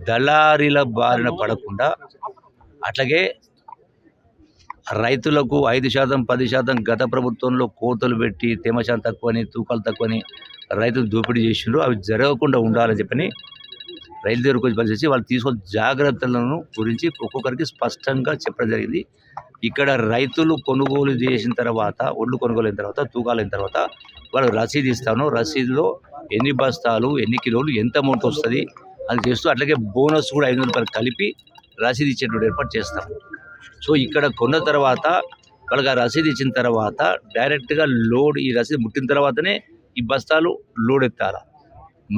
దళారీల బారిన పడకుండా అట్లాగే రైతులకు 5%, 10% గత ప్రభుత్వంలో కోతలు పెట్టి తేమశాతం తక్కువని, తూకాలు తక్కువని రైతులు దోపిడీ చేసిండ్రు. అవి జరగకుండా ఉండాలని చెప్పని రైతు దగ్గరకు వచ్చి పనిచేసి వాళ్ళు తీసుకున్న జాగ్రత్తలను గురించి ఒక్కొక్కరికి స్పష్టంగా చెప్పడం జరిగింది. ఇక్కడ రైతులు కొనుగోలు చేసిన తర్వాత, ఒడ్లు కొనుగోలు అయిన తర్వాత, తూకాలు అయిన తర్వాత వాళ్ళు రసీదు ఇస్తాను. రసీదులో ఎన్ని బస్తాలు, ఎన్ని కిలోలు, ఎంత అమౌంట్ వస్తుంది అని చేస్తూ అట్లాగే బోనస్ కూడా 500 రూపాయలు కలిపి రసీదు ఇచ్చేటువంటి ఏర్పాటు చేస్తాం. సో ఇక్కడ కొన్న తర్వాత వాళ్ళకి ఆ రసీదు ఇచ్చిన తర్వాత డైరెక్ట్గా లోడ్, ఈ రసీదు ముట్టిన తర్వాతనే ఈ బస్తాలు లోడ్ ఎత్తాలి.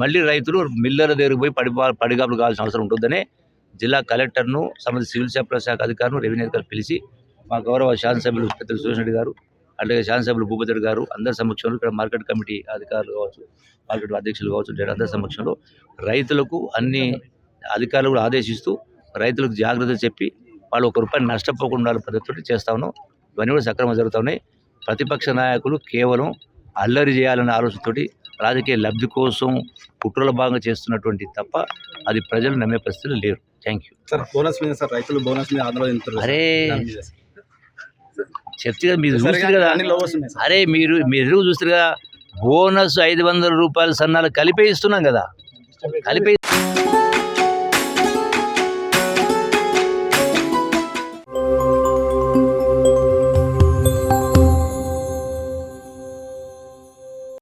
మళ్ళీ రైతులు మిల్లర్ల దగ్గరికి పోయి పడిగాపులు కావాల్సిన అవసరం ఉంటుందనే జిల్లా కలెక్టర్ను, సంబంధించిన సివిల్ సప్లై శాఖ అధికారులు, రెవెన్యూ అధికారులు పిలిచి మా గౌరవ శాసనసభ్యులు పెద్దలు సురేష్ గారు, అలాగే శాసనసభ్యులు భూపతి గారు అందరి సమక్షంలో, ఇక్కడ మార్కెట్ కమిటీ అధికారులు కావచ్చు, మార్కెట్ అధ్యక్షులు కావచ్చు, అందరి సమక్షంలో రైతులకు అన్ని అధికారులు కూడా ఆదేశిస్తూ రైతులకు జాగ్రత్త చెప్పి వాళ్ళు ₹1 నష్టపోకుండా పద్ధతితో చేస్తా ఉన్నాం. ఇవన్నీ కూడా సక్రమంగా జరుగుతూ ఉన్నాయి. ప్రతిపక్ష నాయకులు కేవలం అల్లరి చేయాలనే ఆలోచనతోటి రాజకీయ లబ్ధి కోసం కుట్రల భాగంగా చేస్తున్నటువంటి తప్ప అది ప్రజలు నమ్మే పరిస్థితులు లేరు. Thank you sir. బోనస్ మీద సార్, రైతులు బోనస్ మీద ఆందోళన. అరే చెప్తే కదా, మీరు చూస్తారు కదా, అరే మీరు చూస్తారు కదా, బోనస్ 500 రూపాయల సన్నాలు కలిపే ఇస్తున్నాం కదా, కలిపే